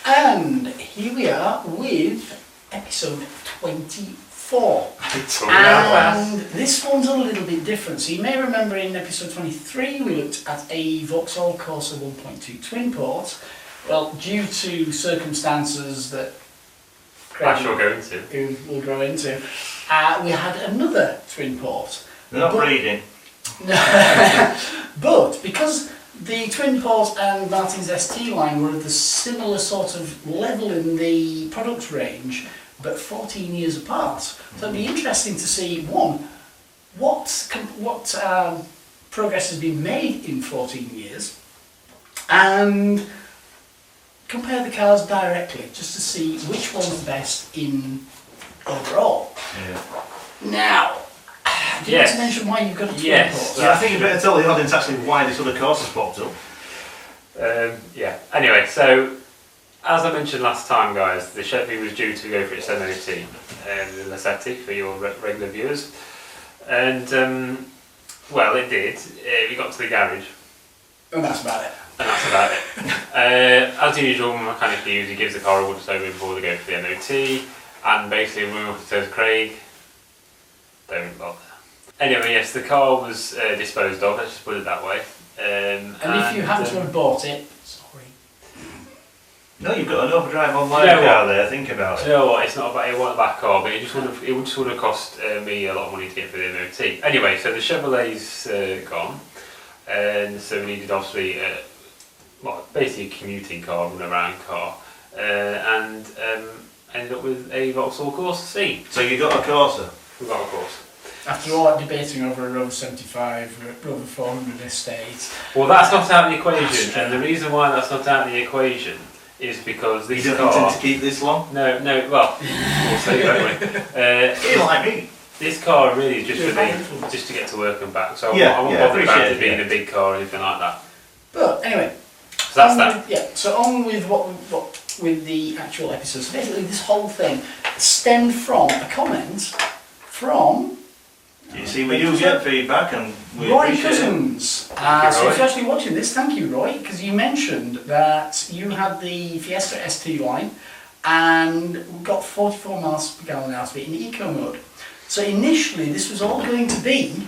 And here we are with episode 24. And this one's a little bit different. So you may remember in episode 23 we looked at a Vauxhall Corsa 1.2 twin port. Well, due to circumstances that I shall go into. We'll go into, we had another twin port. They're not breeding. No, but because the twin port and Martin's ST line were at the similar sort of level in the product range, but 14 years apart. So it'd be interesting to see, one, what progress has been made in 14 years, and compare the cars directly, just to see which one's best in overall. Yeah. Now, do you want to mention why you've got a twin port? Yeah, I think you better tell the audience actually why this other course has popped up. Yeah, anyway, so as I mentioned last time, guys, the Chevy was due to go for its MOT in Lassetti for your regular viewers, and well, it did. We got to the garage, and that's about it. As usual, mechanic usually gives the car a once over before they go for the MOT, and basically when we says Craig, don't bother. Anyway, yes, the car was disposed of, let's just put it that way. And if you happen to have bought it, sorry. No, you've got an OverDrive online car there, think about it. You know what, it's not about, it wasn't a bad car, but it just would have cost me a lot of money to get for the MOT. Anyway, so the Chevrolet's gone, and so we needed obviously, well, basically a commuting car, run around car, and ended up with a Vauxhall Corsa SXi. So you got a Corsa? We got a Corsa. After all that debating over a Rover 75, Rover 400 estate. Well, that's not out of the equation, and the reason why that's not out of the equation is because this you car... don't intend to keep this long? No, well, we'll see, won't we? You're like me. This car really is just for me, just to get to work and back, so Yeah, I won't bother about it being a big car or anything like that. But anyway, so that's that. So on with what with the actual episode. So basically, this whole thing stemmed from a comment from. You see, we do get feedback, and we Roy appreciate Cousins. So if you're actually watching this, thank you, Roy, because you mentioned that you had the Fiesta ST Line and got 44 miles per gallon out of it in eco mode. So initially, this was all going to be,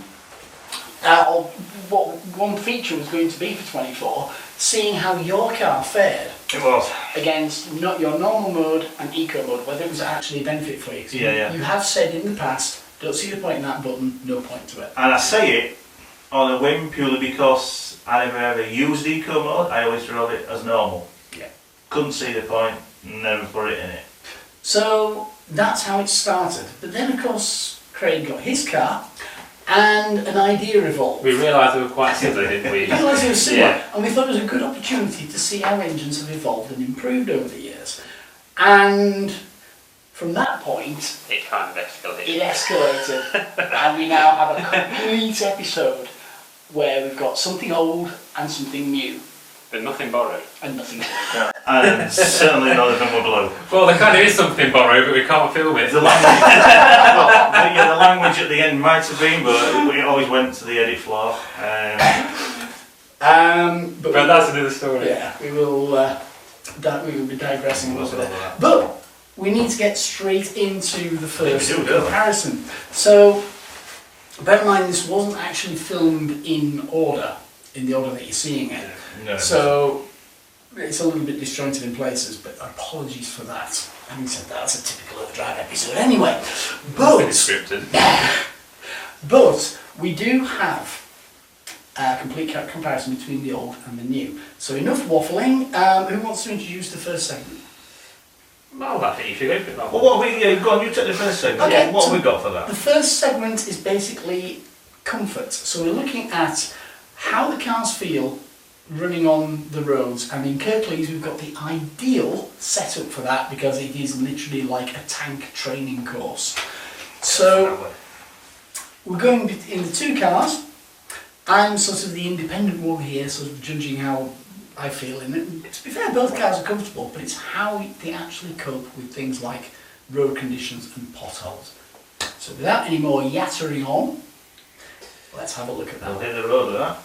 or what one feature was going to be for 24, seeing how your car fared. It was. Against not your normal mode and eco mode, whether it was actually a benefit for you. Yeah. You have said in the past, don't see the point in that button, no point to it. And I say it on a whim purely because I never ever used eco mode, I always drove it as normal. Yeah. Couldn't see the point, never put it in it. So that's how it started. But then of course Craig got his car and an idea evolved. We realised they were quite similar, didn't we? We realised they were similar, Yeah. and we thought it was a good opportunity to see how engines have evolved and improved over the years. And from that point, It kind of escalated. it escalated, and we now have a complete episode where we've got something old and something new, But nothing borrowed. and nothing new. And certainly none of them were blue. Well, there kind of is something borrowed, but we can't film it. The language, well, the language at the end might have been, but we always went to the edit floor. But that's another story. Yeah, we will be digressing a little bit. But we need to get straight into the first comparison. So, bear in mind this wasn't actually filmed in the order that you're seeing it. No. So, it's a little bit disjointed in places, but apologies for that. Having said that, that's a typical OverDrive episode anyway. But, Scripted. but we do have a complete comparison between the old and the new. So enough waffling. Who wants to introduce the first segment? Well, I think you should go for it. Well, what have we, go on, you take the first segment. Okay, What so have we got for that? The first segment is basically comfort. So we're looking at how the cars feel running on the roads, and in Kirklees we've got the ideal setup for that because it is literally like a tank training course. So we're going in the two cars. I'm sort of the independent one here, sort of judging how I feel in it. To be fair, both cars are comfortable, but it's how they actually cope with things like road conditions and potholes. So without any more yattering on, let's have a look at that. We'll hit the road with that.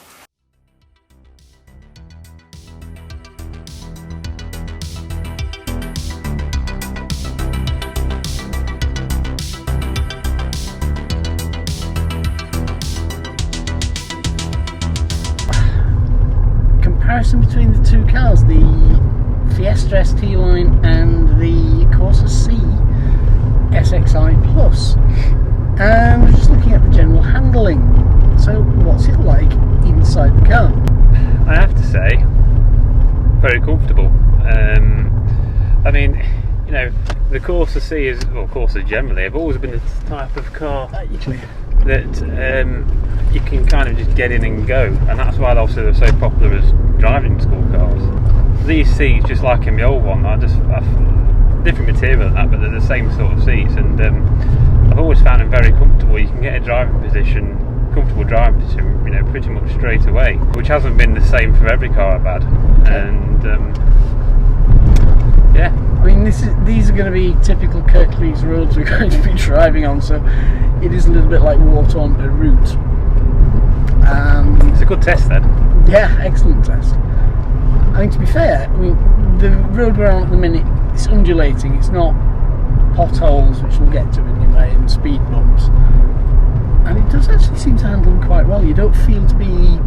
Comparison between the two cars, the Fiesta ST Line and the Corsa SXi Plus, and we're just looking at the general handling. So what's it like inside the car? I have to say, very comfortable. I mean, you know, the Corsa C is, well, Corsa generally have always been the type of car that you can kind of just get in and go, and that's why obviously they're so popular as driving school cars. These seats, just like in the old one, I've different material than that, but they're the same sort of seats, and I've always found them very comfortable. You can get a comfortable driving position, you know, pretty much straight away, which hasn't been the same for every car I've had. And yeah, I mean, these are going to be typical Kirklees roads we're going to be driving on, so it is a little bit like water on a route. It's a good test then. Yeah, excellent test. I mean, to be fair, I mean, the road we're on at the minute, it's undulating, it's not potholes, which we'll get to anyway, and speed bumps. And it does actually seem to handle them quite well. You don't feel to be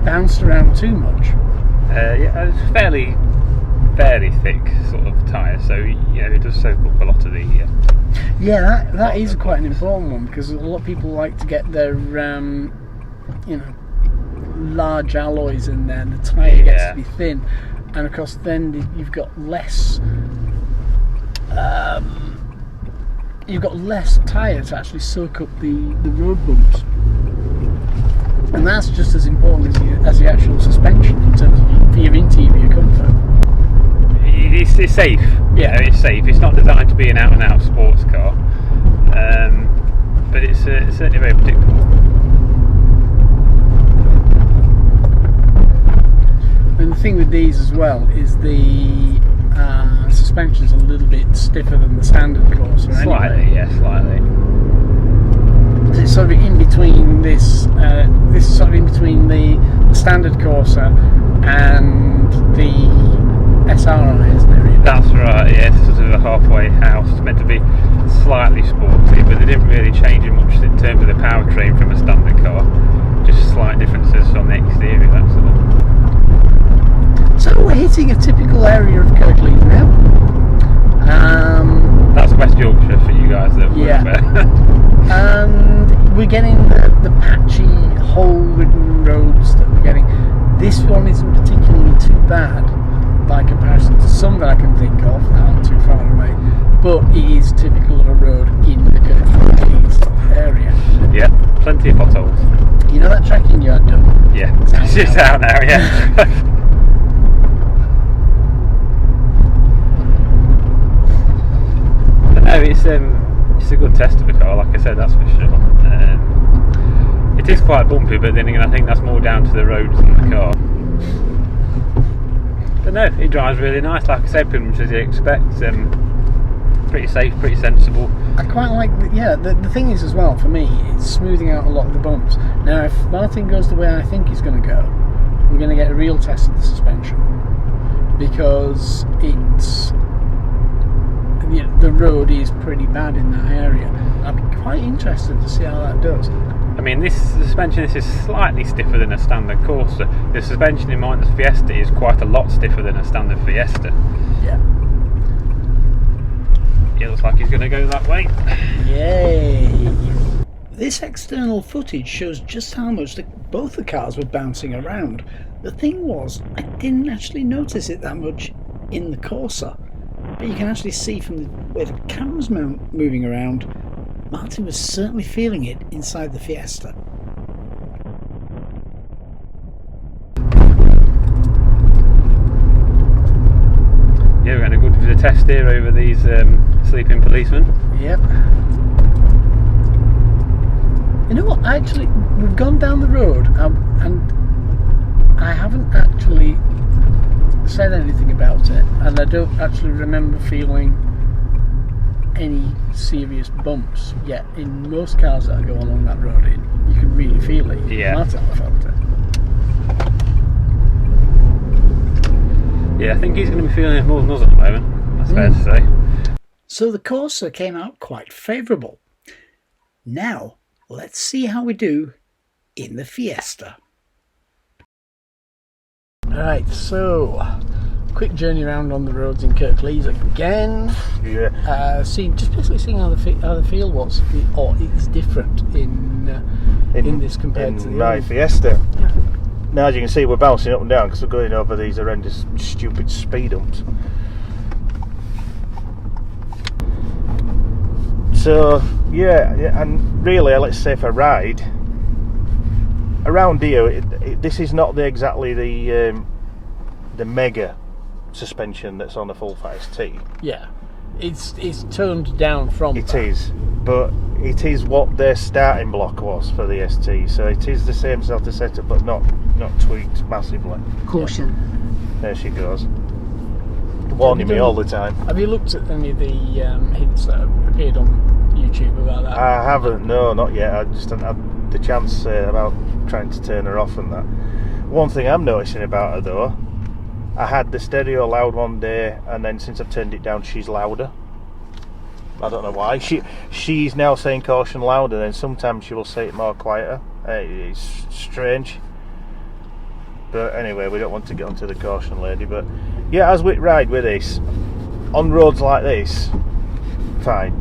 bounced around too much. Yeah, it's fairly thick sort of tyre, so you know, it does soak up a lot of the. Yeah, that is quite an important one, because a lot of people like to get their, you know, large alloys in there, and the tyre gets to be thin, and of course then you've got less tyre to actually soak up the road bumps, and that's just as important as the actual suspension in terms of your interior comfort. It's safe. Yeah, it's safe. It's not designed to be an out and out sports car, but it's certainly very predictable. And the thing with these as well is the suspension's a little bit stiffer than the standard Corsa. Slightly, anyway. yeah, slightly. It's sort of in between this. This is sort of in between the standard Corsa and the SRI, isn't it? Really? That's right. Yeah, it's sort of a halfway house. It's meant to be slightly sporty, but they didn't really change it much in terms of the powertrain from a standard car. Just slight differences on the exterior. That's all. So we're hitting a typical area of Kirklees now. That's West Yorkshire for you guys that and we're getting the patchy, hole-ridden roads that we're getting. This one isn't particularly too bad by comparison to some that I can think of that aren't too far away, but it is typical of a road in the Kirklees area. Yeah, plenty of potholes. You know that tracking you had done? Yeah, it's just out now, yeah. No, it's a good test of a car, like I said, that's for sure. It is quite bumpy, but then again, I think that's more down to the roads than the car. But no, it drives really nice, like I said, pretty much as you expect. Pretty safe, pretty sensible. I quite like, the thing is as well, for me, it's smoothing out a lot of the bumps. Now, if Martin goes the way I think he's going to go, we're going to get a real test of the suspension, because the road is pretty bad in that area. I'd be quite interested to see how that does. I mean, this suspension is slightly stiffer than a standard Corsa. The suspension in mine, the Fiesta, is quite a lot stiffer than a standard Fiesta. Yeah. It looks like he's going to go that way. Yay! This external footage shows just how much both the cars were bouncing around. The thing was, I didn't actually notice it that much in the Corsa, but you can actually see from where the camera's moving around, Martin was certainly feeling it inside the Fiesta. test here over these sleeping policemen. Yep. You know what? Actually, we've gone down the road and I haven't actually said anything about it, and I don't actually remember feeling any serious bumps yet. In most cars that I go along that road in, you can really feel it. Yeah. That's how I felt it. Yeah, I think he's going to be feeling it more than us at the moment. That's fair to say. So the Corsa came out quite favourable. Now, let's see how we do in the Fiesta. Right, so quick journey around on the roads in Kirklees again. Yeah. Just basically seeing how the feel was, or it's different in this compared to the my other. Fiesta. Yeah. Now, as you can see, we're bouncing up and down because we're going over these horrendous, stupid speed humps. So yeah, and really, let's say for a ride around here, this is not exactly the mega suspension that's on the full fat ST. Yeah, it's toned down from. It is, but it is what their starting block was for the ST. So it is the same sort of setup, but not tweaked massively. Caution. There she goes, warning me all the time. Have you looked at any of the hints that have appeared on YouTube about that? I haven't, no, not yet. I just haven't had the chance about trying to turn her off and that. One thing I'm noticing about her though, I had the stereo loud one day, and then since I've turned it down, she's louder. I don't know why. She's now saying caution louder, then sometimes she will say it more quieter. It's strange. But anyway, we don't want to get onto the caution lady. But yeah, as we ride with this, on roads like this, fine.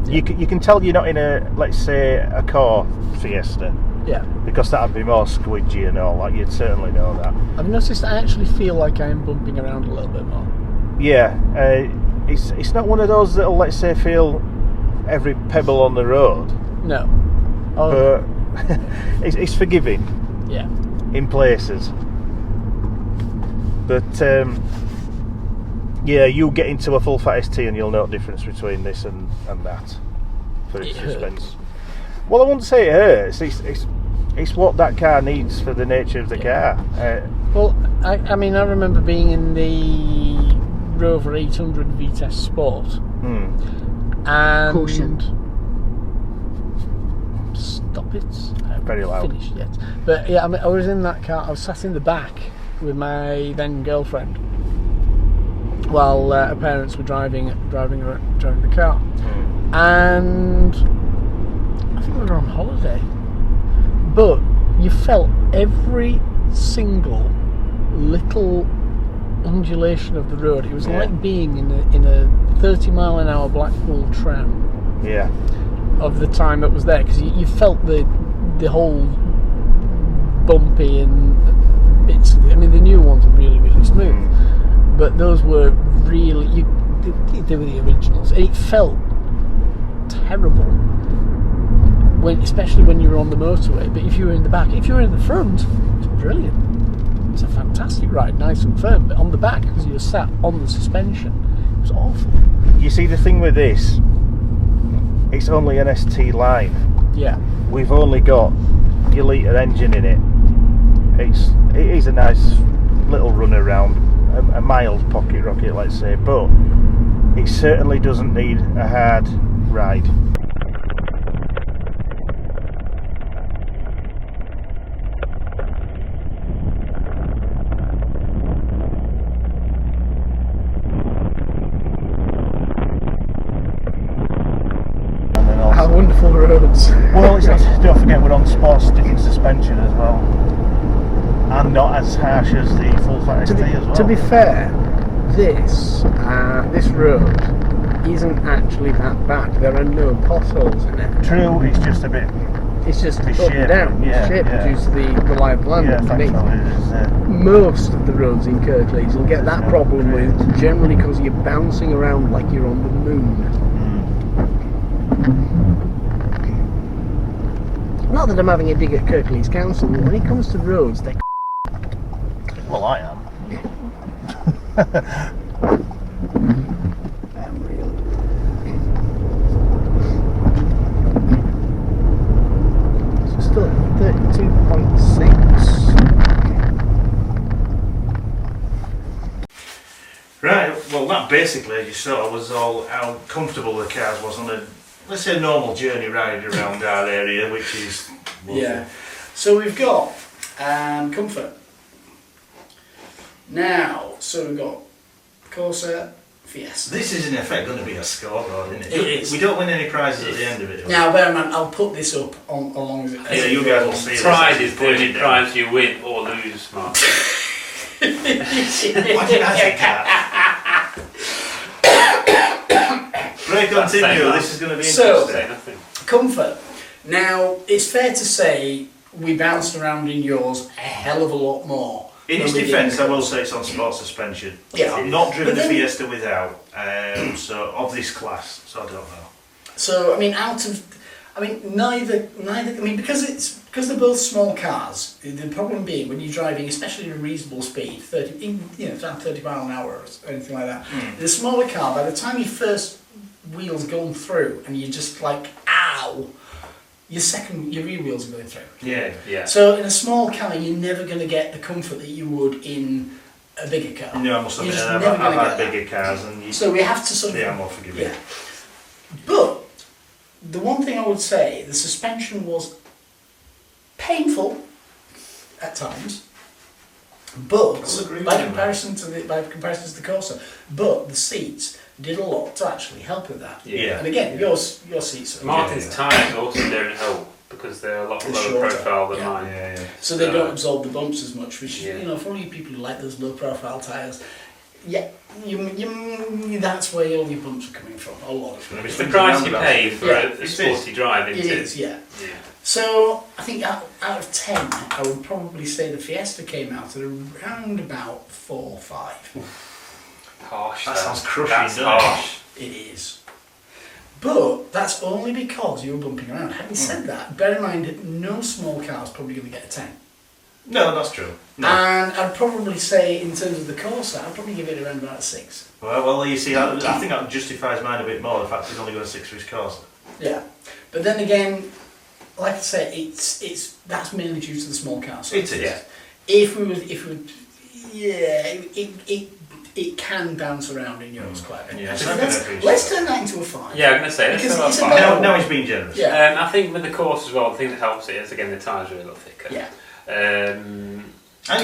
You can tell you're not in a, let's say, a car Fiesta. Yeah. Because that would be more squidgy and all that, you'd certainly know that. I've noticed I actually feel like I am bumping around a little bit more. Yeah, it's not one of those that'll, let's say, feel every pebble on the road. No. Oh, But it's forgiving yeah. in places. But yeah, you get into a full fat ST and you'll know the difference between this and that for its suspense. Well, I wouldn't say it hurts. It's what that car needs for the nature of the car. Well, I mean, I remember being in the Rover 800 V-Test Sport. And Caution. Stop it. I haven't Very loud. finished yet. But yeah, I mean, I was in that car. I was sat in the back with my then girlfriend while her parents were driving the car, and I think we were on holiday. But you felt every single little undulation of the road. It was like being in a 30-mile-an-hour Blackpool tram. Yeah. Of the time that was there, because you felt the whole bumpy and bits. I mean, the new ones are really smooth, but those were really they were the originals. And it felt terrible especially when you were on the motorway. But if you were in the back, if you were in the front, it was brilliant. It was a fantastic ride, nice and firm. But on the back, because you were sat on the suspension, it was awful. You see, the thing with this, it's only an ST line. Yeah. We've only got your litre engine in it. It is a nice little run around, a mild pocket rocket, let's say, but it certainly doesn't need a hard ride. How wonderful roads. Well, don't forget we're on sports sticking suspension as well, and not as harsh as the full fat ST as well. To be fair, this road isn't actually that bad. There are no potholes in it. True, it's just a bit. It's just The up shape, and down. yeah, The shape yeah. due to the lie of land underneath. Most of the roads in Kirklees you'll get that problem with, generally because you're bouncing around like you're on the moon. Not that I'm having a dig at Kirklees Council, but when it comes to roads, they're Well, I am. still at 32.6. Right, well that basically, as you saw, was all how comfortable the cars was on a, let's say, normal journey ride around our area, which is lovely. Yeah. So we've got comfort. Now, so we've got Corsa, Fiesta. This is in effect going to be a scoreboard, isn't it? It is. We don't win any prizes at the end of it. Now, bear in mind, I'll put this up on along with it. Yeah, you guys will see. Prize is the only prize you win or lose, Mark. Why did I think that? Right, continue. This is going to be So- interesting. Say nothing. Comfort. Now, it's fair to say we bounced around in yours a hell of a lot more. In its than we did defence, in I will say it's on sport suspension. Yeah. I've not driven But the then- Fiesta without, so of this class, so I don't know. So, I mean, neither, because they're both small cars, the problem being when you're driving, especially at a reasonable speed, 30, around 30 mile an hour or anything like that, the smaller car, by the time your first wheel's gone through and you're just like, ow, your rear wheels are going through. Yeah. Yeah. So in a small car, you're never going to get the comfort that you would in a bigger car. No, I must You're admit, just I've never gonna had get bigger cars and So we have to sort of... they are more forgiving. Yeah. But the one thing I would say, the suspension was painful at times, but I'll agree with by you, comparison to the Corsa, but the seats did a lot to actually help with that. Yeah. And again, your seats are Martin's Yeah. tyres also don't help because they're a lot They're lower shorter. profile than Yeah. mine. Yeah, yeah. so they don't absorb the bumps as much, which Yeah. for all you people who like those low profile tyres, yeah, that's where all your bumps are coming from. A lot of them. It's the price you pay for Yeah. a sporty drive, It isn't it? is, yeah. Yeah. So I think out of 10, I would probably say the Fiesta came out at around about 4 or 5. Harsh. That though. sounds crushing, That's doesn't it? harsh. It is. But that's only because you were bumping around. Having said that, bear in mind no small car's probably going to get a 10. No, that's true. No. And I'd probably say in terms of the Corsa, I'd probably give it around about a 6. Well, you see, I think that justifies mine a bit more, the fact he's only got a 6 for his Corsa. Yeah. But then again, like I say, it's that's mainly due to the small car size. It is. Yeah. If we would, yeah, it can bounce around in yours quite a bit. Yeah, So so I can appreciate let's that. turn that into a 5. Yeah, I'm going to say, Because that's it's about about- Now he's being generous. Yeah. I think with the course as well, the thing that helps it is, again, the tyres are a little thicker. Yeah. And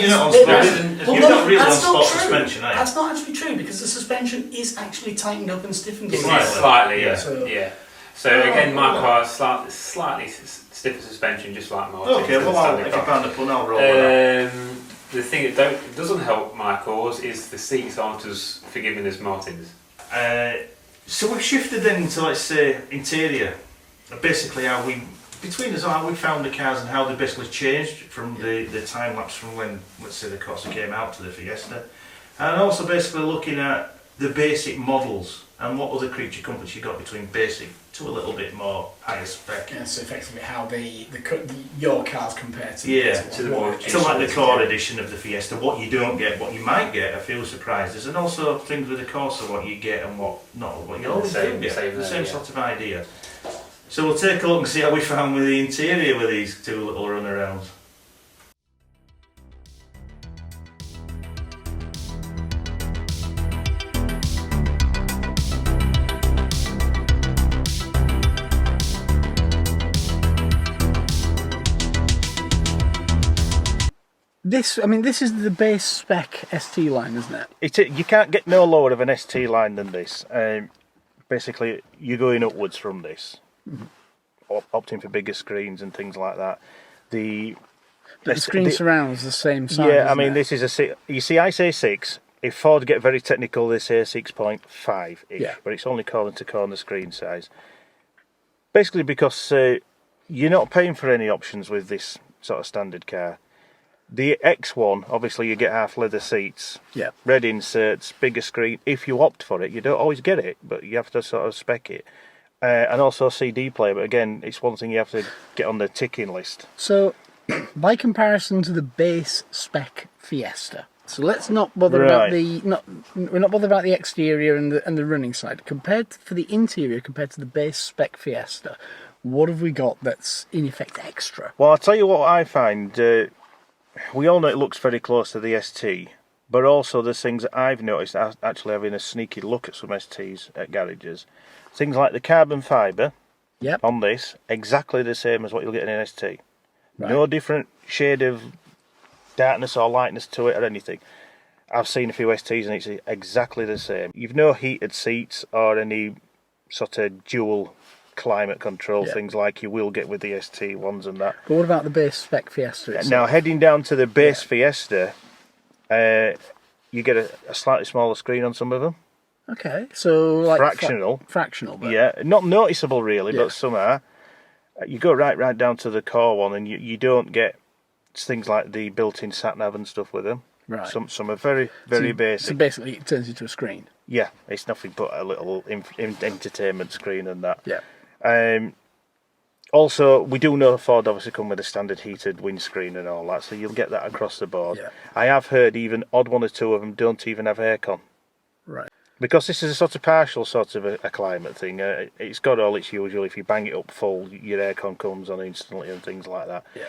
you're not on Well, sport. well, You're no, not really on that's not sport true. suspension, are you? That's not actually true because the suspension is actually tightened up and stiffened. It's a little. slightly, yeah. So- Yeah. So again, my car has slightly stiffer suspension, just like Martin's. Okay, than the well, standard if you car. found a pun, I'll roll with that. The thing that doesn't help my cause is the seats aren't as forgiving as Martin's. So we've shifted then to, let's say, interior. Basically, how we found the cars and how they basically changed from the time lapse from when, let's say, the Corsa came out to the Fiesta, and also basically looking at the basic models and what other creature comforts you got between basic to a little bit more higher spec. Yeah, so effectively how your cars compare to Yeah, to the more To like the core edition of the Fiesta, what you don't get, what you might get, a few surprises, and also things with the Corsa, what you get and what not, what you always Same- do get. same The there, same yeah. sort of idea. So we'll take a look and see how we found with the interior with these two little runarounds. This is the base spec ST line, isn't it? You can't get no lower of an ST line than this. Basically, you're going upwards from this, opting for bigger screens and things like that. But the screen surround's the same size. Yeah, I isn't mean, it? this is a. You see, I say 6. If Ford get very technical, they say 6.5-ish, Yeah. but it's only corner to corner screen size. Basically, because you're not paying for any options with this sort of standard car. The X1, obviously, you get half leather seats, Yeah. red inserts, bigger screen. If you opt for it, you don't always get it, but you have to sort of spec it. And also a CD player, but again, it's one thing you have to get on the ticking list. So, by comparison to the base spec Fiesta, so let's not bother about Right. we're not bothered about the exterior and the running side. For the interior, compared to the base spec Fiesta, what have we got that's in effect extra? Well, I'll tell you what I find. We all know it looks very close to the ST, but also there's things that I've noticed, actually having a sneaky look at some STs at garages. Things like the carbon fibre on this, exactly the same as what you'll get in an ST. Right. No different shade of darkness or lightness to it or anything. I've seen a few STs and it's exactly the same. You've no heated seats or any sort of dual climate control things like you will get with the ST ones and that. But what about the base spec Fiesta itself? Now, heading down to the base Fiesta, you get a slightly smaller screen on some of them. Okay, so like fractional. Fractional, but... Yeah, not noticeable really, but some are. You go right down to the core one, and you don't get things like the built-in sat-nav and stuff with them. Right. Some are very basic. So basically, it turns into a screen. Yeah, it's nothing but a little entertainment screen and that. Yeah. Also, we do know Ford obviously come with a standard heated windscreen and all that, so you'll get that across the board. Yeah. I have heard even odd one or two of them don't even have aircon. Right. Because this is a sort of partial sort of a climate thing. It's got all its usual. If you bang it up full, your aircon comes on instantly and things like that. Yeah.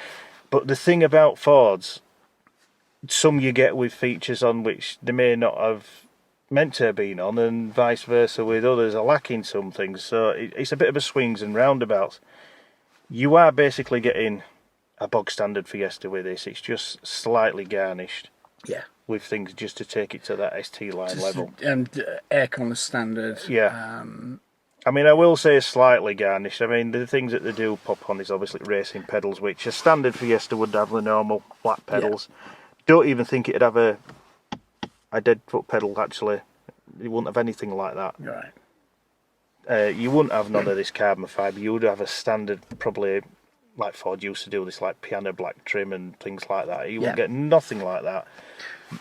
But the thing about Fords, some you get with features on which they may not have meant to have been on, and vice versa with others are lacking some things. So it's a bit of a swings and roundabouts. You are basically getting a bog standard Fiesta with this. It's just slightly garnished. Yeah. With things just to take it to that ST line level. And aircon is standard. Yeah. I mean, I will say slightly garnished. I mean, the things that they do pop on is obviously racing pedals, which a standard Fiesta would have the normal flat pedals. Yeah. Don't even think it'd have a dead foot pedal, actually. It wouldn't have anything like that. Right. You wouldn't have none of this carbon fibre. You would have a standard, probably, like Ford used to do, this like piano black trim and things like that. You wouldn't get nothing like that.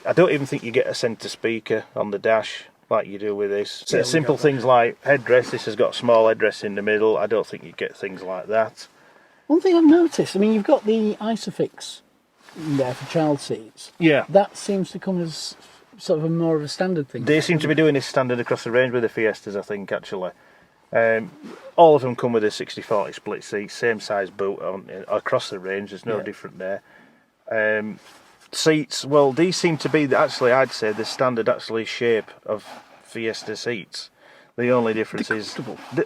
I don't even think you get a centre speaker on the dash like you do with this. Yeah, simple things like headrest. This has got a small headrest in the middle. I don't think you get things like that. One thing I've noticed, I mean, you've got the Isofix in there for child seats. Yeah. That seems to come as sort of a more of a standard thing. They seem to be doing this standard across the range with the Fiestas, I think, actually. All of them come with a 60/40 split seat, same size boot across the range. There's no different there. Seats, well, these seem to be actually, I'd say, the standard shape of Fiesta seats. The only difference is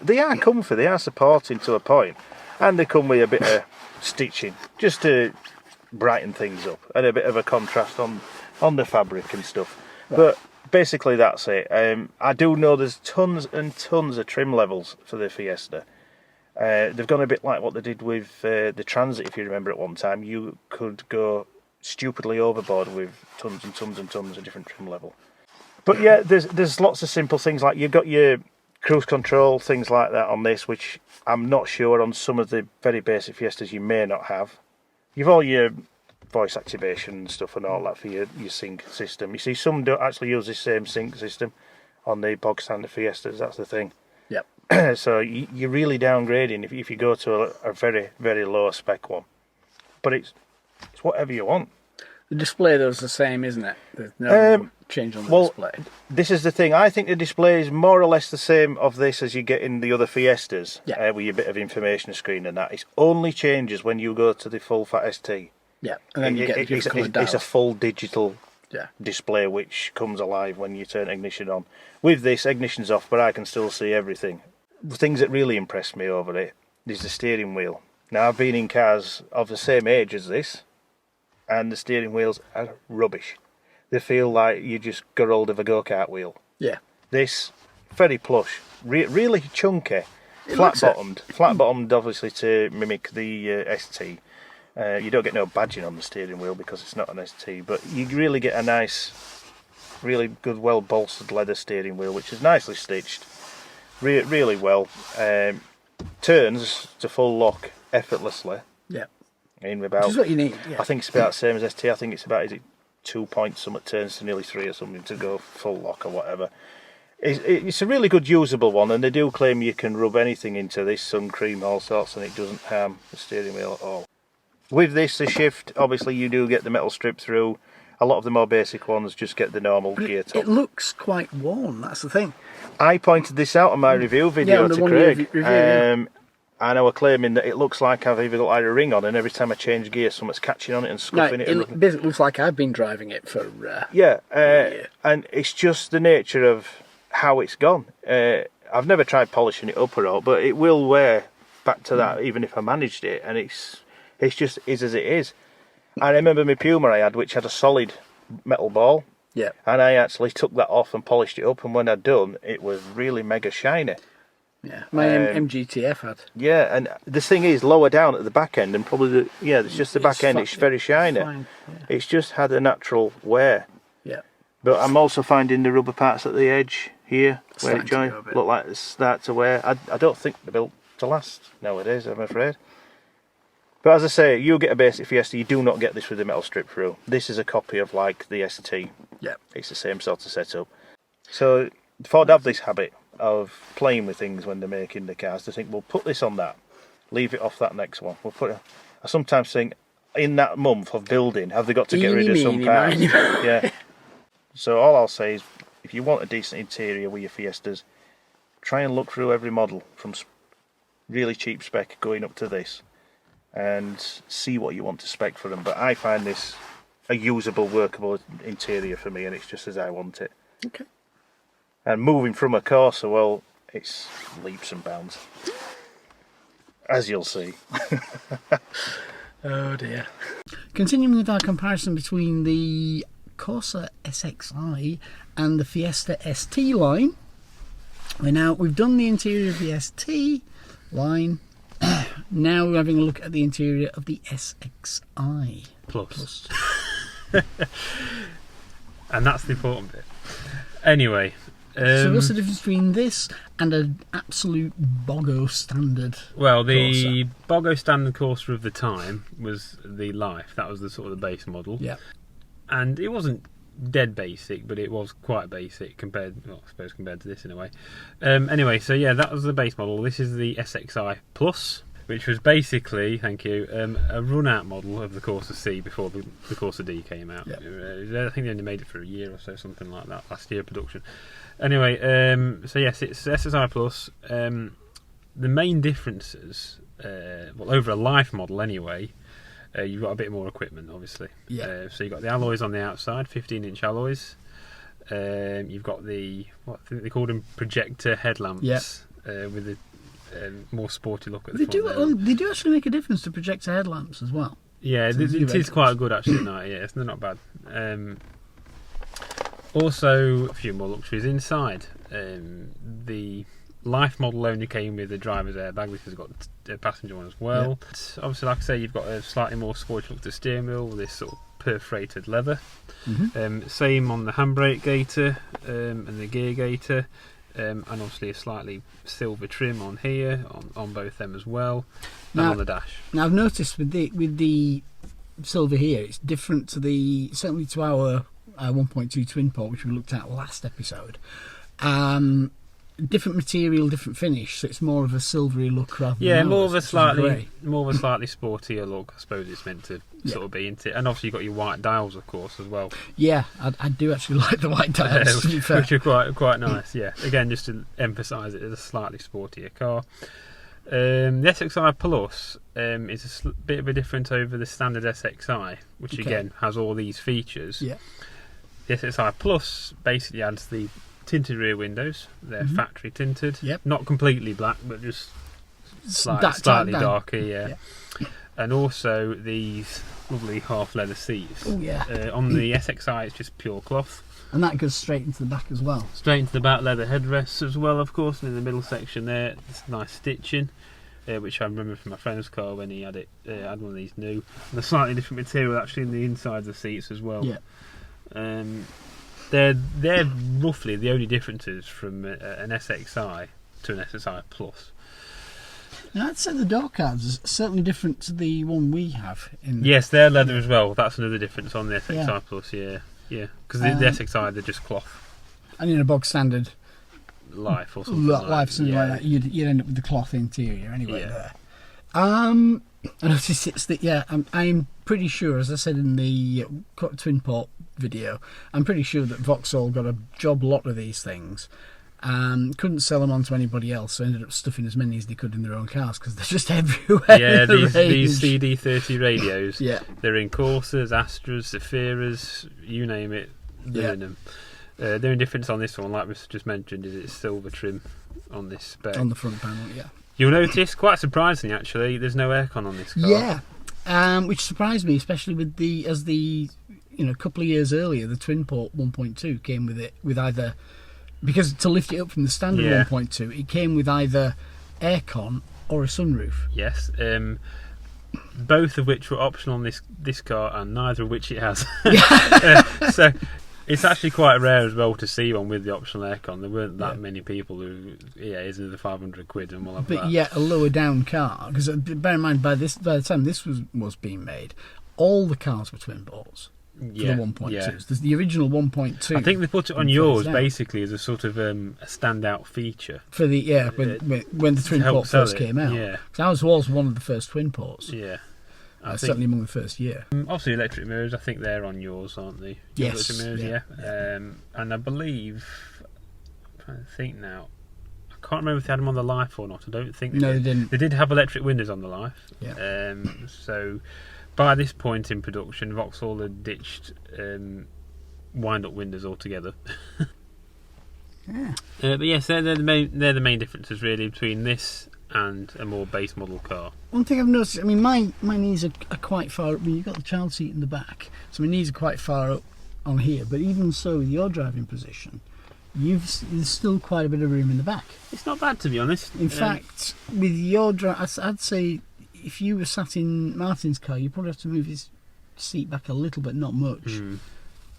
they are comfy, they are supporting to a point, and they come with a bit of stitching just to brighten things up and a bit of a contrast on the fabric and stuff. Right. But basically that's it. I do know there's tons and tons of trim levels for the Fiesta. They've gone a bit like what they did with the Transit, if you remember at one time. You could go stupidly overboard with tons and tons and tons of different trim level. But yeah, there's lots of simple things, like you've got your cruise control, things like that on this, which I'm not sure on some of the very basic Fiestas you may not have. You've all your voice activation and stuff and all that for your sync system. You see, some don't actually use the same sync system on the bog standard Fiestas, that's the thing. Yep. So you're really downgrading if you go to a very, very low spec one. But it's whatever you want. The display though is the same, isn't it? There's no change on the display. This is the thing. I think the display is more or less the same of this as you get in the other Fiestas, with your bit of information screen and that. It only changes when you go to the full fat ST. Yeah, and then you get it's a full digital display which comes alive when you turn ignition on. With this, ignition's off, but I can still see everything. The things that really impressed me over it is the steering wheel. Now, I've been in cars of the same age as this, and the steering wheels are rubbish. They feel like you just got hold of a go-kart wheel. Yeah. This, very plush, really chunky, flat-bottomed obviously to mimic the ST. You don't get no badging on the steering wheel because it's not an ST, but you really get a nice, really good, well-bolstered leather steering wheel, which is nicely stitched, really well. Turns to full lock effortlessly. Yeah. In about, which is what you need. Yeah. I think it's about the same as ST. I think it's about 2 points, something turns to nearly 3 or something to go full lock or whatever. It's a really good usable one, and they do claim you can rub anything into this, sun cream, all sorts, and it doesn't harm the steering wheel at all. With this, the shift, obviously you do get the metal strip through. A lot of the more basic ones just get the normal gear top. It looks quite worn, that's the thing. I pointed this out on my review video to Craig. And I were claiming that it looks like I've either got like a ring on, and every time I change gear, something's catching on it and scuffing it. It basically looks like I've been driving it for. And it's just the nature of how it's gone. I've never tried polishing it up or all, but it will wear back to that, even if I managed it, and it's just is as it is. I remember my Puma I had, which had a solid metal ball. Yeah. And I actually took that off and polished it up, and when I'd done, it was really mega shiny. Yeah, my MGTF had. Yeah, and the thing is, lower down at the back end, and probably it's just the back end. It's very shiny. Fine, yeah. It's just had a natural wear. Yeah. But I'm also finding the rubber parts at the edge here where it joins look like they start to wear. I don't think they're built to last nowadays, I'm afraid. But as I say, you get a basic Fiesta, you do not get this with the metal strip through. This is a copy of like the ST. Yeah. It's the same sort of setup. So Ford have this habit of playing with things when they're making the cars. They think, we'll put this on that, leave it off that next one. I sometimes think, in that month of building, have they got to get rid of some parts? Yeah. So all I'll say is, if you want a decent interior with your Fiestas, try and look through every model from really cheap spec going up to this, and see what you want to spec for them. But I find this a usable, workable interior for me, and it's just as I want it. Okay. And moving from a Corsa, well, it's leaps and bounds, as you'll see. Oh dear. Continuing with our comparison between the Corsa SXi and the Fiesta ST line, we've done the interior of the ST line. Now we're having a look at the interior of the SXi Plus. And that's the important bit. Anyway. So what's the difference between this and an absolute Bogo standard? Well, the Bogo standard Corsa of the time was the Life. That was the sort of the base model. Yeah. And it wasn't dead basic, but it was quite basic compared to this in a way. Anyway, so yeah, that was the base model. This is the SXi Plus, which was basically, a run-out model of the Corsa C before the Corsa D came out. Yep. I think they only made it for a year or so, something like that, last year production. Anyway, so yes, it's SXi Plus. The main differences, over a Life model anyway, you've got a bit more equipment, obviously. Yeah. So you've got the alloys on the outside, 15-inch alloys. You've got the, what I think they called them, projector headlamps, with the more sporty look at the front. They do actually make a difference to projector headlamps as well. Yeah, it is quite good actually. Yes, they're not bad. Also, a few more luxuries inside. The Life model only came with a driver's airbag. This has got a passenger one as well. Yeah. Obviously, like I say, you've got a slightly more sporty look to the steering wheel with this sort of perforated leather. Mm-hmm. Same on the handbrake gaiter and the gear gaiter. And obviously a slightly silver trim on here, on both them as well, and on the dash. Now I've noticed with the silver here, it's different to certainly to our 1.2 twin port, which we looked at last episode. Different material, different finish, so it's more of a silvery look rather than more of a slightly sportier look. I suppose it's meant to sort of be into it. And obviously you've got your white dials, of course, as well. Yeah, I do actually like the white dials, to be fair. Which are quite nice. Yeah, again, just to emphasise it as a slightly sportier car. The SXi Plus is a bit of a difference over the standard SXi, which again has all these features. Yeah. The SXi Plus basically adds the tinted rear windows. They're factory tinted. Yep. Not completely black, but just slightly darker. Yeah. And also these lovely half leather seats. Oh yeah. On the SXi, it's just pure cloth. And that goes straight into the back as well. Straight into the back, leather headrests as well, of course. And in the middle section there, it's nice stitching, which I remember from my friend's car when he had it. Had one of these new. And a slightly different material actually in the inside of the seats as well. Yeah. They're roughly the only differences from an SXi to an SXi Plus. Now, I'd say the door cards are certainly different to the one we have. Yes, they're leather as well. That's another difference on the SXi Plus. Yeah. Because the SXi, they're just cloth. And in a bog standard Life or something like that, you'd end up with the cloth interior anyway. There. I noticed it's that. I'm pretty sure, as I said in the twin port video, I'm pretty sure that Vauxhall got a job lot of these things, Couldn't sell them on to anybody else, so ended up stuffing as many as they could in their own cars because they're just everywhere. Yeah, in the these range. CD30 radios. Yeah. They're in Corsas, Astras, Zephyras, you name it, they're in them. The only difference on this one, like we just mentioned, is it's silver trim on this spec. On the front panel, yeah. You'll notice, quite surprisingly actually, there's no aircon on this car. Yeah, which surprised me, especially with a couple of years earlier, the twin port 1.2 came with it with either, because to lift it up from the standard 1.2, it came with either aircon or a sunroof. Yes, both of which were optional on this car, and neither of which it has. So it's actually quite rare as well to see one with the optional aircon. There weren't that many people who, it's another 500 quid and we'll have that. But yet a lower down car, because bear in mind, by the time this was being made, all the cars were twin ports. For the 1.2s. Yeah. The original 1.2. I think they put it on yours basically as a sort of a standout feature. For the when the twin port first came out. Yeah. Because ours was one of the first twin ports. Yeah. Certainly among the first year. Obviously electric mirrors, I think they're on yours, aren't they? Yes. Electric mirrors, yeah. And I believe, I'm trying to think now, I can't remember if they had them on the Life or not. I don't think they didn't. They did have electric windows on the Life. Yeah. So by this point in production, Vauxhall had ditched wind-up windows altogether. Yeah. But yes, they're the main differences really between this and a more base model car. One thing I've noticed, I mean, my knees are quite far up. I mean, you've got the child seat in the back, so my knees are quite far up on here. But even so, with your driving position, there's still quite a bit of room in the back. It's not bad, to be honest. In fact, with your I'd say if you were sat in Martin's car, you'd probably have to move his seat back a little bit, not much.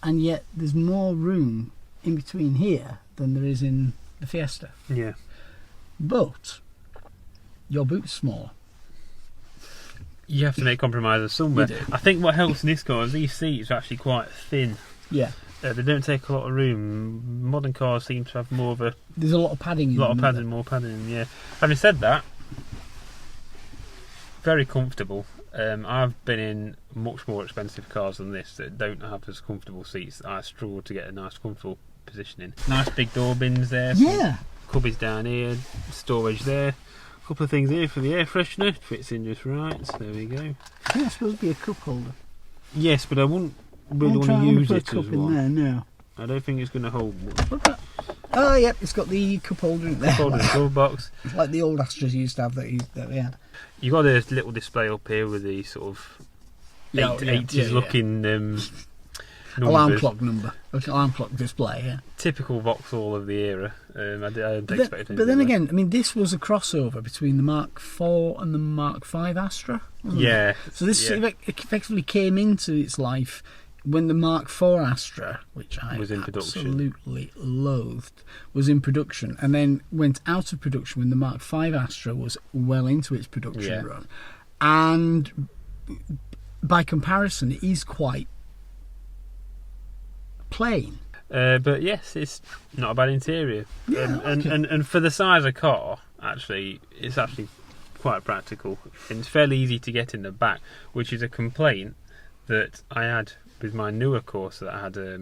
And yet there's more room in between here than there is in the Fiesta. Yeah. But your boot's smaller. You have to make compromises somewhere. I think what helps in this car is these seats are actually quite thin. Yeah. They don't take a lot of room. Modern cars seem to have more of a... There's a lot of padding in them. More padding, yeah. Having said that, very comfortable. I've been in much more expensive cars than this that don't have as comfortable seats. I struggle to get a nice comfortable position in. Nice big door bins there. Yeah. Cubbies down here, storage there. A couple of things here for the air freshener. Fits in just right. So there we go. I think it's supposed to be a cup holder. Yes, but I wouldn't really want to use it as one. There, no. I don't think it's going to hold much. Oh, yep, it's got the cup holder in there. Cup holder and glove box. Like the old Astras used to have that we had. You got a little display up here with the sort of 80s looking numbers. Alarm clock number. Alarm clock display, yeah. Typical Vauxhall of the era. I didn't expect anything. But then again, I mean, this was a crossover between the Mark IV and the Mark V Astra. Yeah. So this effectively came into its life when the Mark IV Astra, which I was in production. Absolutely loathed, was in production, and then went out of production when the Mark V Astra was well into its production run. And by comparison, it is quite plain. But yes, it's not a bad interior. Yeah, and for the size of car, actually, it's actually quite practical. And it's fairly easy to get in the back, which is a complaint that I had with my newer Corsa that I had a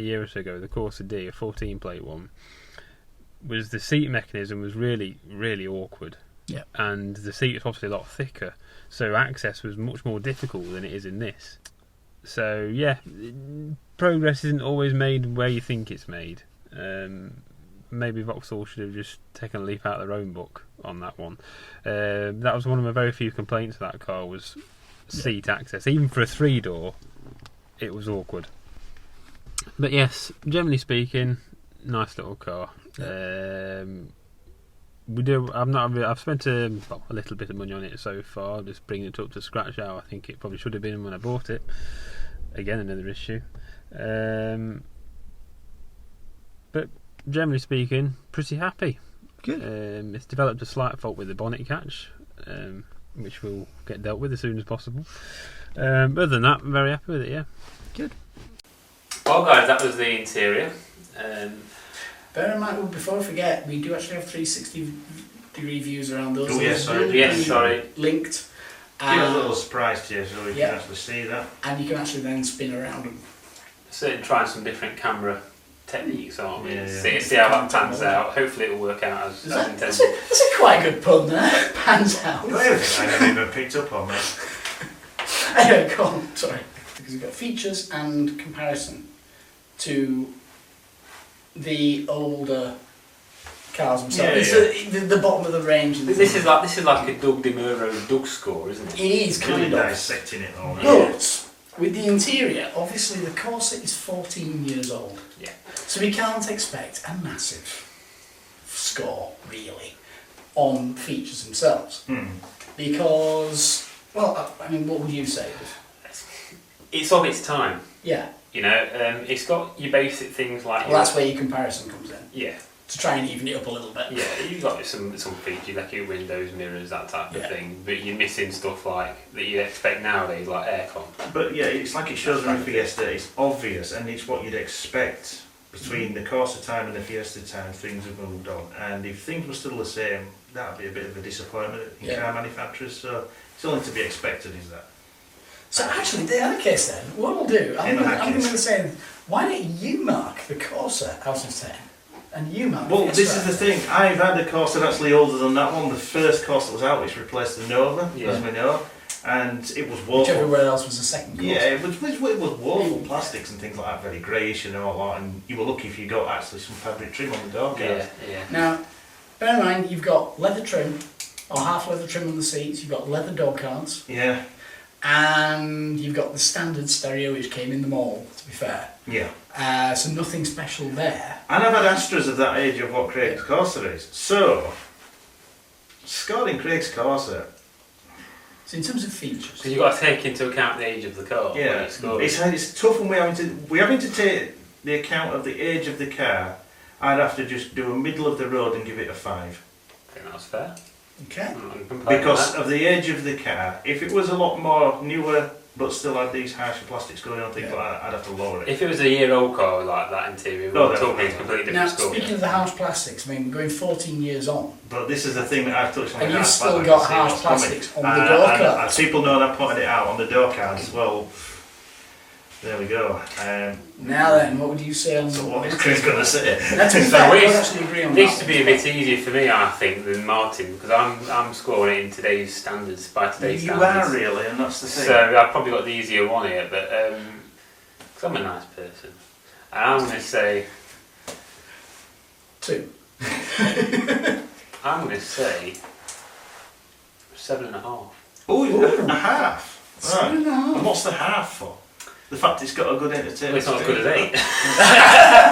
year or so ago, the Corsa D, a 14 plate one, was the seat mechanism was really, really awkward. Yeah. And the seat was obviously a lot thicker, so access was much more difficult than it is in this. So yeah, progress isn't always made where you think it's made. Maybe Vauxhall should have just taken a leaf out of their own book on that one. That was one of my very few complaints of that car, was seat access. Even for a 3-door, it was awkward. But yes, generally speaking, nice little car. I've spent a little bit of money on it so far, just bringing it up to scratch how I think it probably should have been when I bought it. Again, another issue. But generally speaking, pretty happy. Good. It's developed a slight fault with the bonnet catch, which will get dealt with as soon as possible. Other than that, I'm very happy with it, yeah. Good. Well guys, that was the interior. Bear in mind, before I forget, we do actually have 360-degree views around those. Oh, yes, sorry. Yes, sorry. Linked. Give a little surprise to you so we can actually see that. And you can actually then spin around them. So trying some different camera techniques, aren't we? Yeah. See how that pans out. Hopefully it'll work out as intended. That's a quite good pun there. Pans out. I haven't even picked up on that. Anyway, go on. Sorry. Because we've got features and comparison to the older cars themselves. Yeah, It's the bottom of the range. And This is like a Doug DeMuro Doug score, isn't it? it is Really kind of. dissecting it all. But with the interior, obviously the Corsa is 14 years old. Yeah. So we can't expect a massive score, really, on features themselves. Because, well, I mean, what would you say? It's of its time. Yeah. You know, it's got your basic things like. Well, that's where your comparison comes in. Yeah. To try and even it up a little bit. Yeah, you've got some features like your windows, mirrors, that type of thing, but you're missing stuff like that you expect nowadays, like aircon. But yeah, it's like it shows in the Fiesta, it's obvious and it's what you'd expect. Between the Corsa time and the Fiesta time, things have moved on. And if things were still the same, that would be a bit of a disappointment in car manufacturers. So it's only to be expected, is that? So actually, in that case then, what we'll do, I'm going to say, why don't you mark the Corsa out of 10? And you mark Well, the this Fiesta is the thing. I've had a Corsa that's actually older than that one. The first Corsa that was out, which replaced the Nova, as we know. And it was woeful. Which everywhere else was the second Corsa. Yeah, it was woeful plastics and things like that, very greyish and all that. And you were lucky if you got actually some fabric trim on the door cards. Yeah. Now, bear in mind, you've got leather trim, or half leather trim on the seats, you've got leather dog cards, Yeah. and you've got the standard stereo which came in the mall, to be fair. Yeah. So nothing special there. And I've had Astras of that age of what Craig's Corsa is. So, scoring Craig's Corsa. So in terms of features, So you've got to take into account the age of the car. Yeah, it's tough when we're having to take the account of the age of the car. I'd have to just do a middle of the road and give it a 5. I think that's fair. okay. Because of the age of the car. If it was a lot more newer, but still had these harsher plastics going on, things like that, I'd have to lower it. If it was a year-old car like that interior, we're talking a completely different Now, score. speaking of the harsh plastics, I mean, we're going 14 years on, But this is the thing that I've touched on. and with you've that still fact, got I can see harsh what's coming. plastics on the door And cards. people know that I pointed it out on the door cards. Well, there we go. Now then, what would you say on So what is Chris going to say? That's fair, So I would it's- actually agree on It used that. to be a bit easier for me, I think, than Martin, because I'm scoring it in today's standards, by today's You standards. are really, and that's the thing. So I've probably got the easier one here, but because I'm a nice person, and I'm going to say 2. I'm going to say 7.5. Oh, a half. Right. 7.5. And what's the half for? The fact it's got a good entertainment. Well, it's not as good as 8.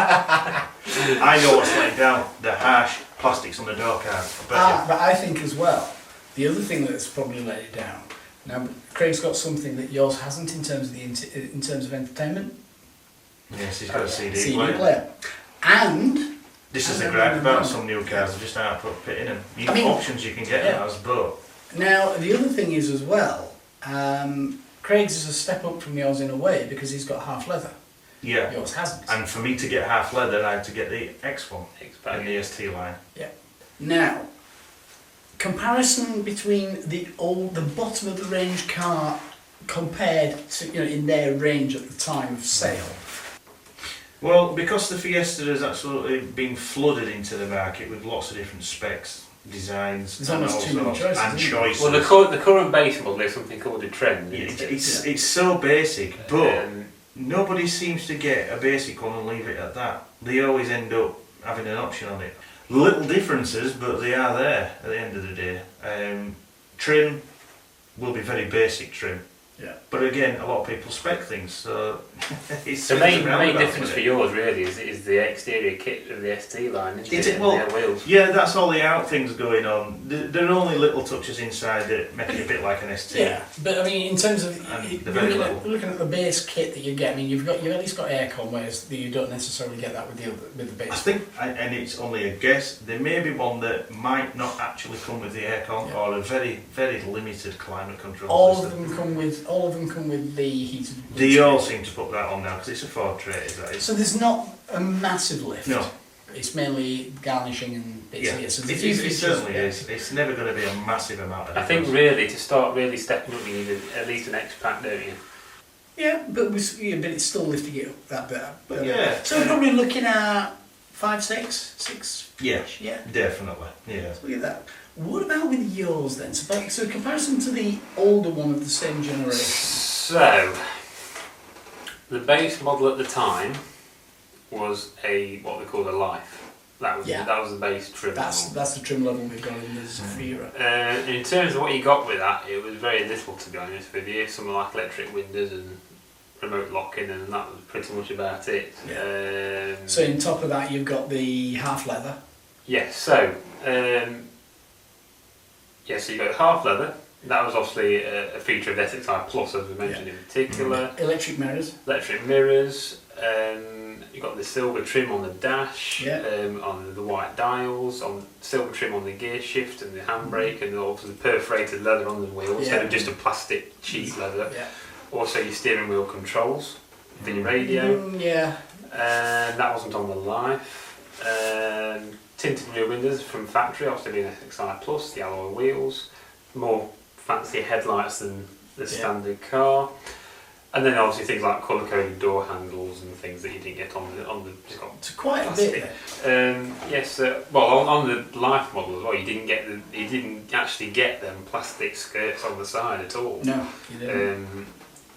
I know what's laid down. The harsh plastics on the door cards. But I think as well, the other thing that's probably let it down. Now, Craig's got something that yours hasn't in terms of in terms of entertainment. Yes, he's got a CD, CD player. player. And This is the gripe about some new cars. They just aren't put in them. You have options you can get in those, but now the other thing is as well, Craig's is a step up from yours in a way because he's got half leather. yeah. Yours hasn't. And for me to get half leather, I had to get the X1 X-Pack. and the ST line. Yeah. Now, comparison between the bottom of the range car compared to in their range at the time of sale. Well, because the Fiesta has absolutely been flooded into the market with lots of different specs, designs, There's and almost too many choices, and isn't there? choices. Well, the current base model is something called a trend. Isn't it? It's so basic, but Um, nobody seems to get a basic one and leave it at that. They always end up having an option on it. Little differences, but they are there at the end of the day. Trim will be very basic trim. Yeah. But again, a lot of people spec things, so it's the main roundabouts difference with for it. yours really is the exterior kit of the ST line, isn't Is it? it? Well, And the wheels. yeah, that's all the out things going on. There are only little touches inside that make it a bit like an ST. Yeah, but I mean, in terms of And they're very looking at the base kit that you get, I mean, you've at least got aircon, whereas you don't necessarily get that with the base. I think, and it's only a guess, there may be one that might not actually come with the aircon or a very, very limited climate control all system. of them come with the heated. They all seem to put that on now because it's a Ford trait, is that it? So there's not a massive lift. No. It's mainly garnishing and bits Yeah, here. So it, there's it, it features certainly there. is. It's never going to be a massive amount of I think difference. really to start really stepping up, you need at least an X-Pack, don't you? Yeah, but it's still lifting it up that bit. But yeah. So we're probably looking at 5, 6. Yeah. Yeah. Definitely. Yeah. So look at that. What about with yours then? So in comparison to the older one of the same generation. So the base model at the time was what they call a Life. That was the base trim level. That's the trim level we've got in the Zafira. In terms of what you got with that, it was very little, to be honest with you. Something like electric windows and remote locking, and that was pretty much about it. Yeah. So on top of that, you've got the half leather. Yes. So so you got half leather. That was obviously a feature of the SXi Plus, as we mentioned in particular. Electric mirrors. Electric mirrors. You've got the silver trim on the dash, on the white dials, on silver trim on the gear shift and the handbrake, and also the perforated leather on the wheels instead of just a plastic cheap leather. Yeah. Also your steering wheel controls, the radio. Yeah. And that wasn't on the Life. Tinted rear windows from factory, obviously being SXi Plus, the alloy wheels, more fancy headlights than the standard car. And then obviously things like colour-coded door handles and things that you didn't get on the just got it's quite plastic. A bit. Yes, well on the Life model as well, you didn't actually get them plastic skirts on the side at all. No, you didn't.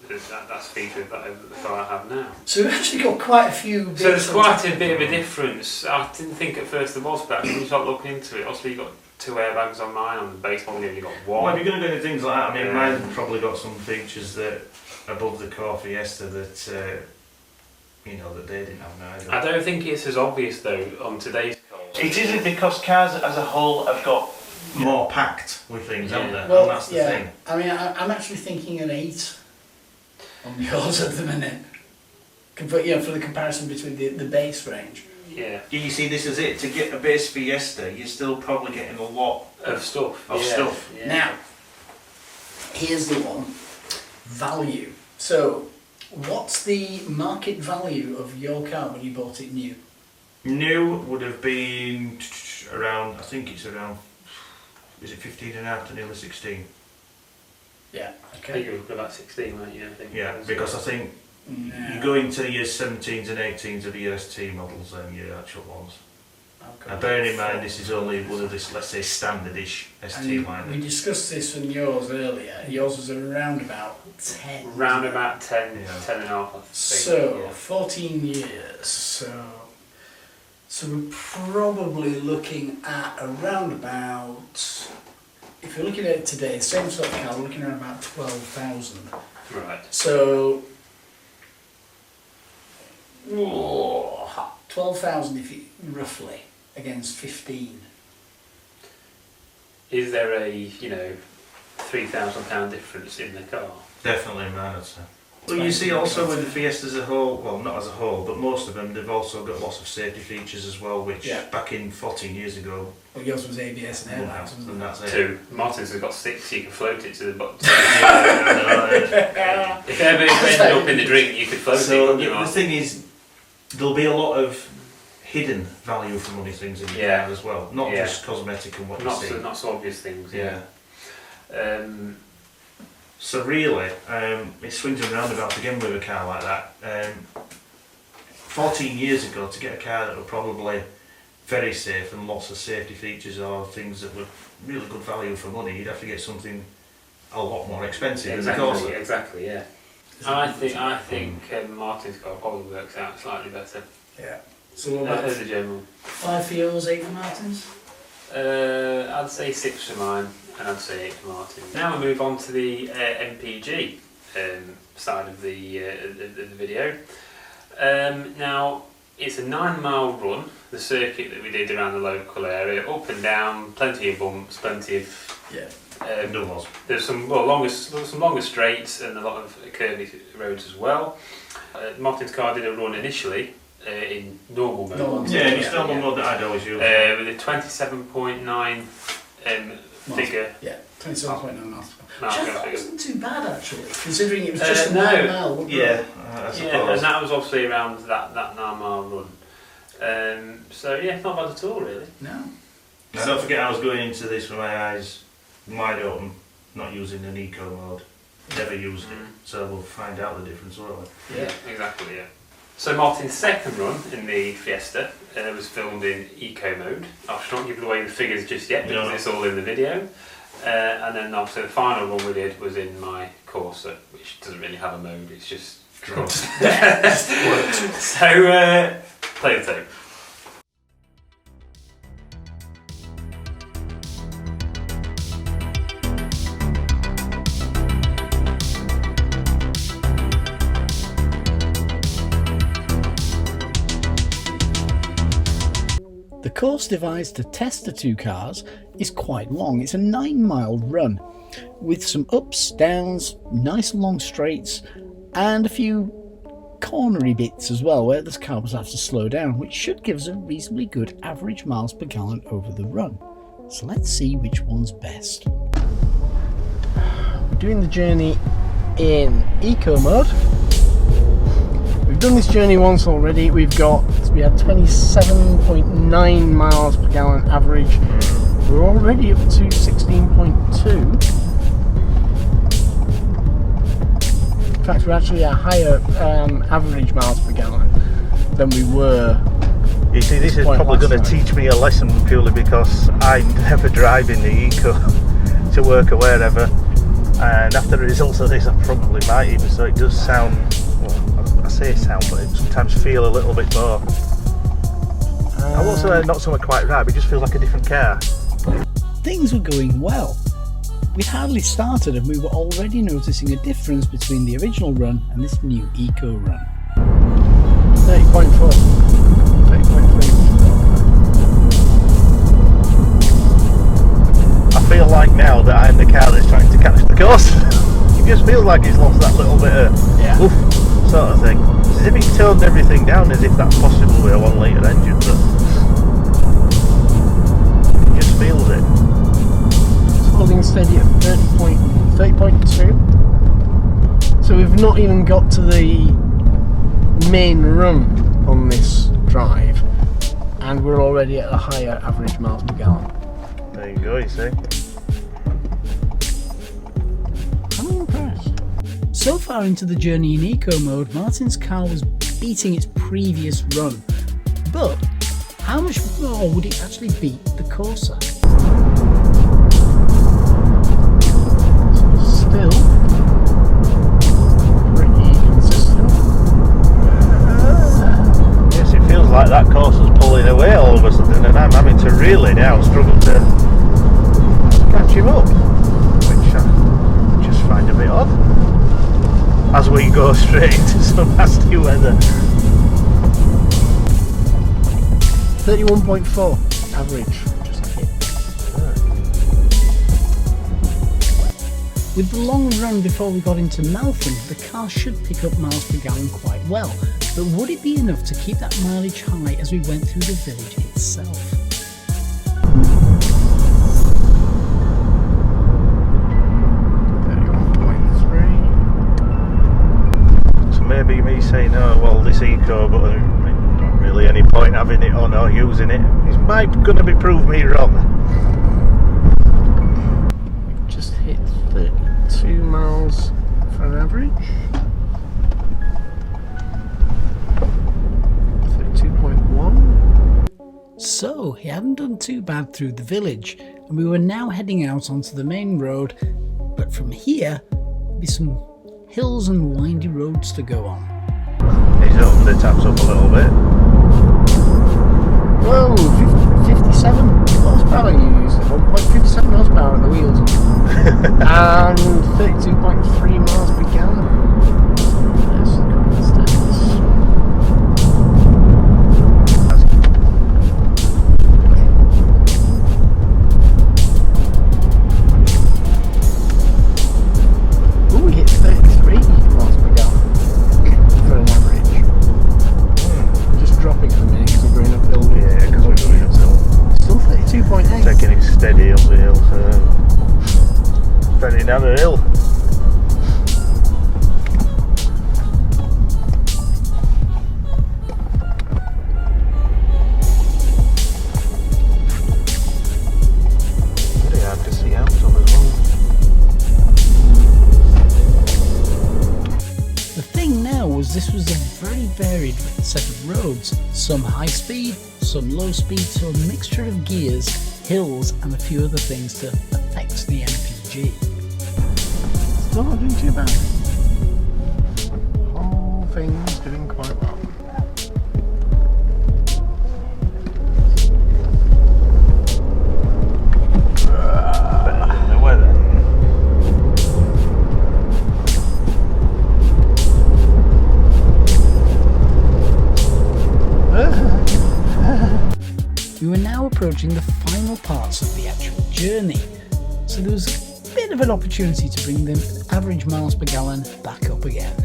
That's a feature of the car I have now. So we've actually got quite a few. So there's quite a bit of a difference. I didn't think at first there was, but when you start looking into it, obviously you've got 2 airbags on mine. On the base model, you've only got 1. Well, if you're going to go into things like that, I mean, mine's probably got some features that above the core Fiesta that that they didn't have neither. I don't think it's as obvious though on today's cars. It isn't, because cars as a whole have got more packed with things, haven't they? Well, and that's the thing. I mean, I'm actually thinking an 8 on yours at the minute. For the comparison between the base range. Yeah. You see, this is it. To get a base Fiesta, you're still probably getting a lot of stuff. Yeah. Now, here's the one. Value. So, what's the market value of your car when you bought it new? New would have been around, I think it's around, is it 15 and a half to nearly 16? Yeah, I okay. think it was about 16, weren't you? I think. Yeah, because I think you go into your 17s and 18s of your ST models and your actual ones. Okay. Now bearing in mind this is only one of this, let's say, standardish ST line. We discussed this on yours earlier. Yours was around about 10. Round about 10, 10 and a half, I think. So, 14 years. So we're probably looking at around about, if you're looking at it today, same sort of car, we're looking at about 12,000. Right. So, 12,000 if you, roughly, against 15. Is there a, £3,000 difference in the car? Definitely, man, I'd say. Well, you see also with the Fiesta as a whole, well, not as a whole, but most of them, they've also got lots of safety features as well, which back in 14 years ago... Well, yours was ABS and airbags, wasn't and that's it. 2. Martin's has got 6, so you can float it to the bottom. If ever it ended up in the drink, you could float it, couldn't you, the thing is, there'll be a lot of hidden value for money things in the car as well, not just cosmetic and what you see. Not so obvious things, So really, it swings and roundabouts again with a car like that. 14 years ago, to get a car that were probably very safe and lots of safety features or things that were really good value for money, you'd have to get something a lot more expensive. Exactly, yeah. I think Martin's car probably works out slightly better. Yeah. So what about as a general? 5 for yours, 8 for Martin's? I'd say 6 for mine, and I'd say 8 for Martin. Now we move on to the MPG side of the video. Now it's a 9-mile run, the circuit that we did around the local area, up and down, plenty of bumps, plenty of there's some longer straights and a lot of curvy roads as well. Martin's car did a run initially in normal mode. It's normal mode that I'd always use. With a 27.9 figure. Yeah, 27.9 miles. Which I thought wasn't too bad actually, considering it was just a 9 mile. I suppose. And that was obviously around that 9-mile run. So yeah, not bad at all really. No. Now don't forget I was going into this with my eyes wide open, not using an eco mode. never used it, so we'll find out the difference, won't we? Yeah, exactly, yeah. So Martin's second run in the Fiesta was filmed in eco mode. I should not give away the figures just yet because it's all in the video. And then obviously the final one we did was in my Corsa, which doesn't really have a mode, it's just Corsa. So play the tape. The course devised to test the two cars is quite long. It's a 9-mile run with some ups, downs, nice long straights and a few cornery bits as well where the cars have to slow down, which should give us a reasonably good average miles per gallon over the run. So let's see which one's best. We're doing the journey in eco mode. We've done this journey once already. We had 27.9 miles per gallon average. We're already up to 16.2. In fact, we're actually a higher average miles per gallon than we were. You see, this is probably going to teach me a lesson purely because I'm never driving the eco to work or wherever. And after the results of this, I probably might even. So it does sound. Well, I say sound, but it sometimes feel a little bit more. I won't say not somewhere quite right, but it just feels like a different car. Things were going well. We'd hardly started and we were already noticing a difference between the original run and this new eco run. 30.4. 30.3. I feel like now that I'm the car that's trying to catch the course. It just feels like it's lost that little bit of oof sort of thing. It's as if it's toned everything down, as if that's possible with a 1 litre engine, but it just feels it. It's holding steady at 30.2. So we've not even got to the main run on this drive, and we're already at a higher average miles per gallon. There you go, you see. I'm impressed. So far into the journey in eco mode, Martin's car was beating its previous run. But how much more would it actually beat the Corsa? Still pretty consistent. Yes, it feels like that Corsa's pulling away all of a sudden, and I'm having to really now struggle to catch him up, which I just find a bit odd as we go straight into some nasty weather. 31.4 average, just a hit. With the long run before we got into Melton, the car should pick up miles per gallon quite well, but would it be enough to keep that mileage high as we went through the village itself? Maybe me saying, oh well, this eco, but not really any point having it or not using it. It's going to prove me wrong. Just hit 32 miles for an average. 32.1. So he hadn't done too bad through the village, and we were now heading out onto the main road. But from here, there'll be some hills and windy roads to go on. He's opened the taps up a little bit. Whoa, 57 horsepower you used, 1.57 horsepower at the wheels. And 32.3 miles per gallon. There's the current status. Ooh, we hit 33 miles per gallon for an average. Just dropping for a minute because we're going uphill. Yeah, because we're going uphill. Still 32.8. Taking it steady up the hill, so very narrow hill. The thing now was this was a very varied set of roads, some high speed, some low speed, so a mixture of gears, hills and a few other things to affect the MPG. Still not doing too bad. Whole thing's doing quite well. Better than the weather. We were now approaching the final parts of the actual journey, so there was a bit of an opportunity to bring the average miles per gallon back up again.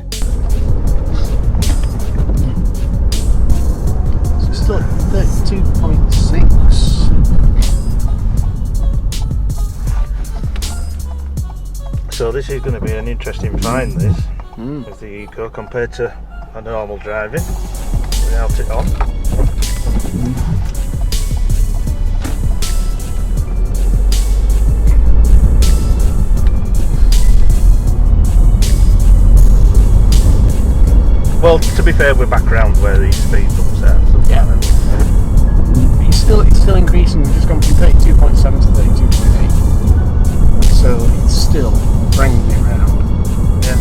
So still at 32.6. So this is going to be an interesting find, this, with the Eco compared to a normal driving without it on. Well, to be fair, we're back round where the speed bumps out. So Yeah. It's still increasing. We've just gone from 32.7 to 32.8. So it's still bringing it round. Yeah.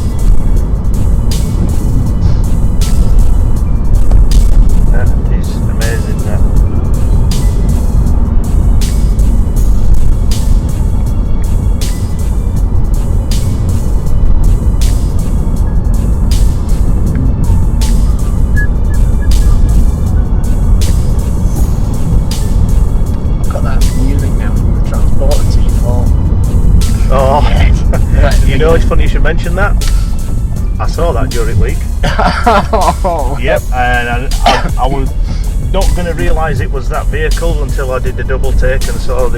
That is amazing, that. I've got that music now from the Transporter T4. Oh, Right, you know, it's funny you should mention that. I saw that during week. Oh, Yep, and I was not going to realise it was that vehicle until I did the double take and saw on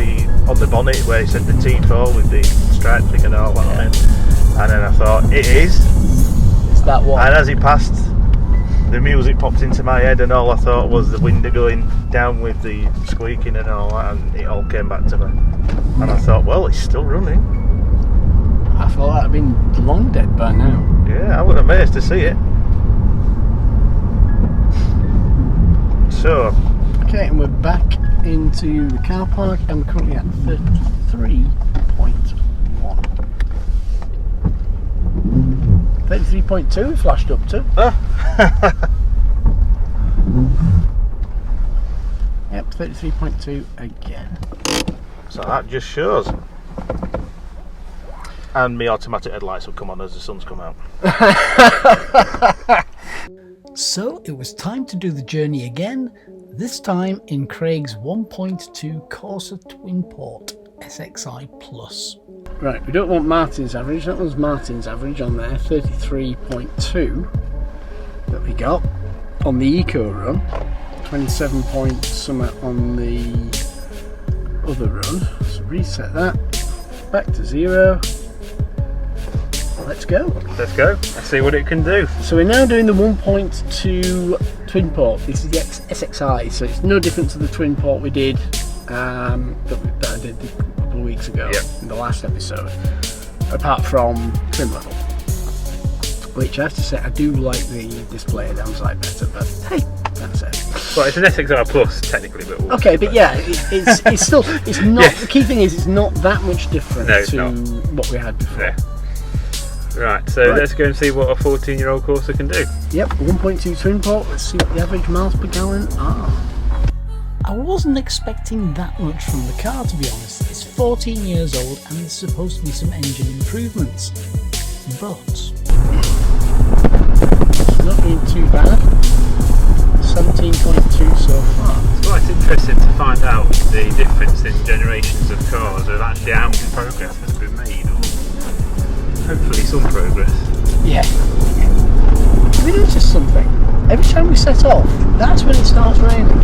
the bonnet where it said the T4 with the striping and all that on it. And then I thought, it is. it's that one. And as it passed, the music popped into my head, and all I thought was the window going down with the squeaking and all that, and it all came back to me. And I thought, well, it's still running. I thought that had been long dead by now. Yeah, I was amazed to see it. So, Okay, and we're back into the car park, and we're currently at 33.1. 33.2 we flashed up to. Yep, 33.2 again. so that just shows. And my automatic headlights will come on as the sun's come out. So it was time to do the journey again, this time in Craig's 1.2 Corsa twin port SXi Plus. Right, we don't want Martin's average. That was Martin's average on there, 33.2 that we got on the Eco run. 27 point something on the other run. So reset that, back to 0. Let's go. Let's go. Let's see what it can do. So we're now doing the 1.2 twin port. This is the SXi, so it's no different to the twin port we did that I did a couple of weeks ago in the last episode, apart from trim level, which I have to say I do like the display downside better, but hey, that's it. Well, it's an SXi Plus technically, but Okay, but yeah, it's still, it's not, the key thing is it's not that much different No, it's to not. what we had before. yeah. Right, so let's go and see what a 14-year-old Corsa can do. Yep, 1.2 twin port, let's see what the average miles per gallon are. I wasn't expecting that much from the car, to be honest. It's 14 years old and there's supposed to be some engine improvements. But It's not doing too bad. 17.2 so far. It's quite interesting to find out the difference in generations of cars of actually how much progress has been made, or hopefully some progress. Yeah. Have you noticed something? Every time we set off, that's when it starts raining.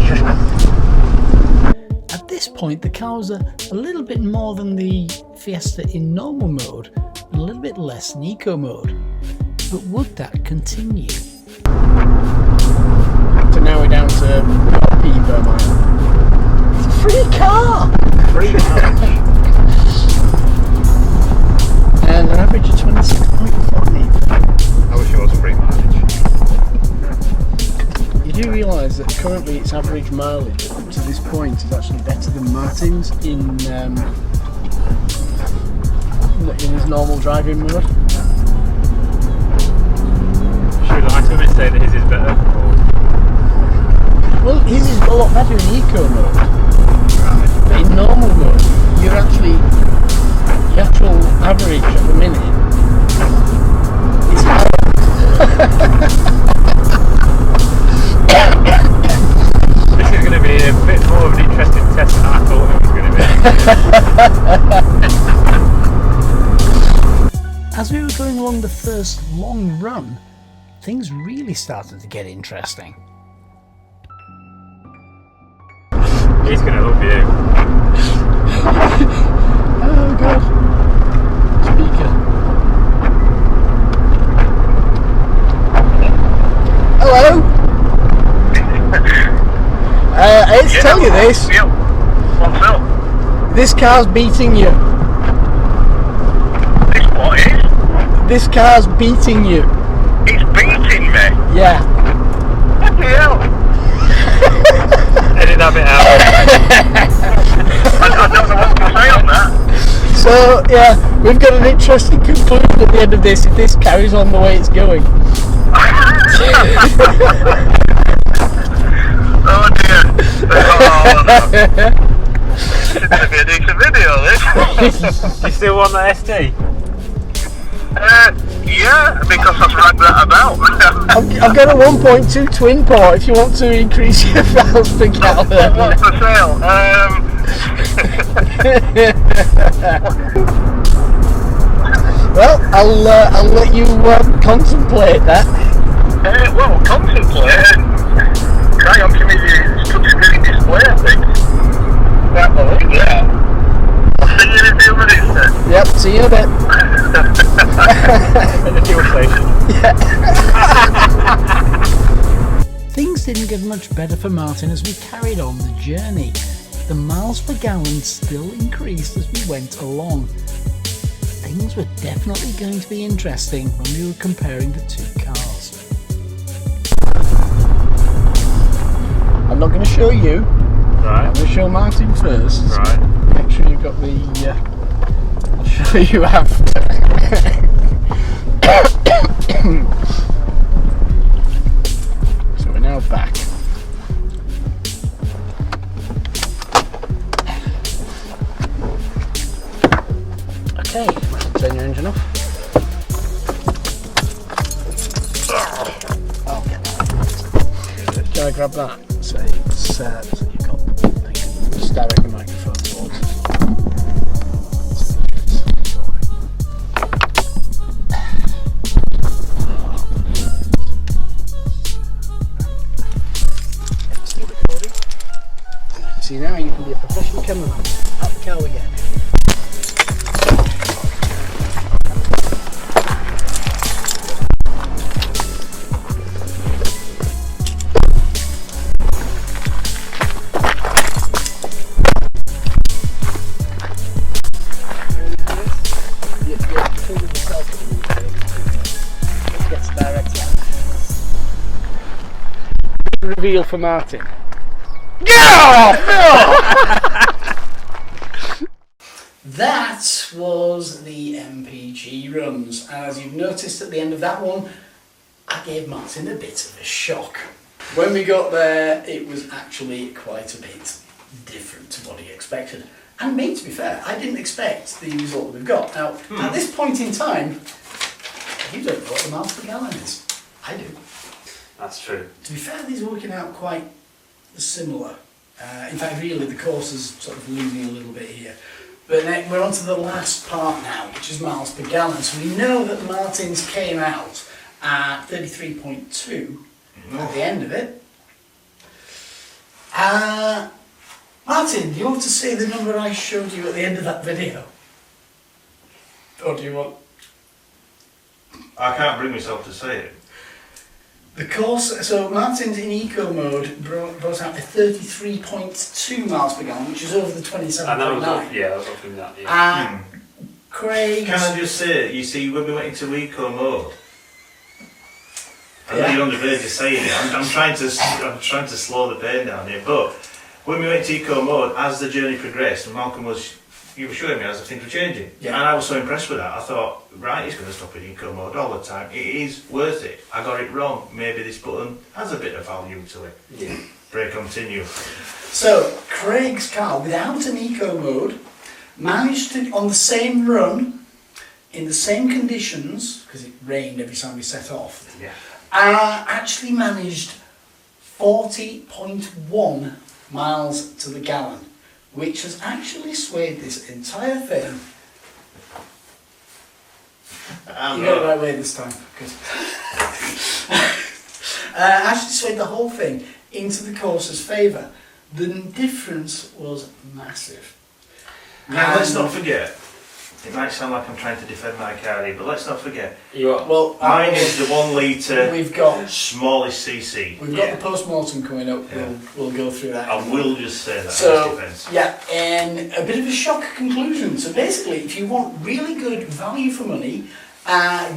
at this point the car was a little bit more than the Fiesta in normal mode and a little bit less in eco mode. But would that continue? So now we're down to P per mile. It's a free car! Free mileage. And an average of 26.5. I wish it was free mileage. you realise that currently its average mileage up to this point is actually better than Martin's in his normal driving mode? Should I to say that his is better? Well, his is a lot better in eco mode. Right. But in normal mode, the actual average at the minute is higher. This is going to be a bit more of an interesting test than I thought it was going to be. As we were going along the first long run, things really started to get interesting. He's going to love you. Oh god. Speaker. Hello? I hate to tell you this. What's up? This car's beating you. This what is? This car's beating you. It's beating me. Yeah. What the hell? Edit that bit out. I don't know what to say on that. So, yeah, we've got an interesting conclusion at the end of this if this carries on the way it's going. Oh dear. Oh, no. This is going to be a decent video, this. You still want that ST? Yeah, because I've read that about. I've got a 1.2 twin port if you want to increase your miles per gallon. What's for sale? Well, I'll let you contemplate that. Well, contemplate. Try on to me touch-screen display, I think. Can't believe that. I'll see you in a few minutes then. Yep, see you in a bit. At the fuel station. Things didn't get much better for Martin as we carried on the journey. The miles per gallon still increased as we went along. Things were definitely going to be interesting when we were comparing the two cars. I'm not going to show you. Right. I'm going to show Martin first. Right. Make sure you've got the. I'll show you after. So we're now back. Okay, turn your engine off. I'll get that. Can I grab that? So it's so you've got. Just direct the microphone towards it. Still recording. See, now you can be a professional cameraman. Out the car we get. Reveal for Martin. That was the MPG runs, and as you've noticed at the end of that one, I gave Martin a bit of a shock. When we got there, it was actually quite a bit different to what he expected. And me, to be fair, I didn't expect the result that we've got. Now, at this point in time, you don't know what the miles per gallon is. I do. That's true. To be fair, these are working out quite similar. In fact, really, the course is sort of losing a little bit here. But we're on to the last part now, which is miles per gallon. So we know that Martin's came out at 33.2 at the end of it. Martin, do you want to say the number I showed you at the end of that video? Or do you want... I can't bring myself to say it. The course, so Martin's in eco mode brought out a 33.2 miles per gallon, which is over the 27.9. And that was up, yeah, that was up in that, yeah. Craig's... Can I just say, you see, when we went into eco mode, I know you're on the verge of saying it. I'm trying to slow the pain down here. But when we went to eco mode, as the journey progressed, Malcolm you were showing me as things were changing, and I was so impressed with that. I thought, right, he's going to stop in eco mode all the time. It is worth it. I got it wrong. Maybe this button has a bit of value to it. Yeah. Brake continue. So Craig's car, without an eco mode, managed to, on the same run, in the same conditions, because it rained every time we set off, actually managed 40.1 miles to the gallon, which has actually swayed this entire thing. You got it the right way this time. Good. Actually swayed the whole thing into the Corsa's favour. The difference was massive. Now let's not forget, it might sound like I'm trying to defend my car here, but let's not forget, Well, mine is the 1 litre we've got smallest CC. We've got the post-mortem coming up. Yeah. We'll go through that. I will just say that So, as defence. yeah, and a bit of a shock conclusion. So basically, if you want really good value for money,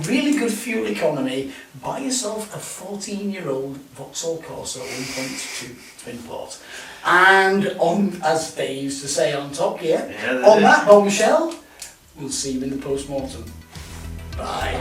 really good fuel economy, buy yourself a 14-year-old Vauxhall Corsa 1.2 twin port. And on, as they used to say on Top Gear, on that bombshell, we'll see you in the post-mortem. Bye.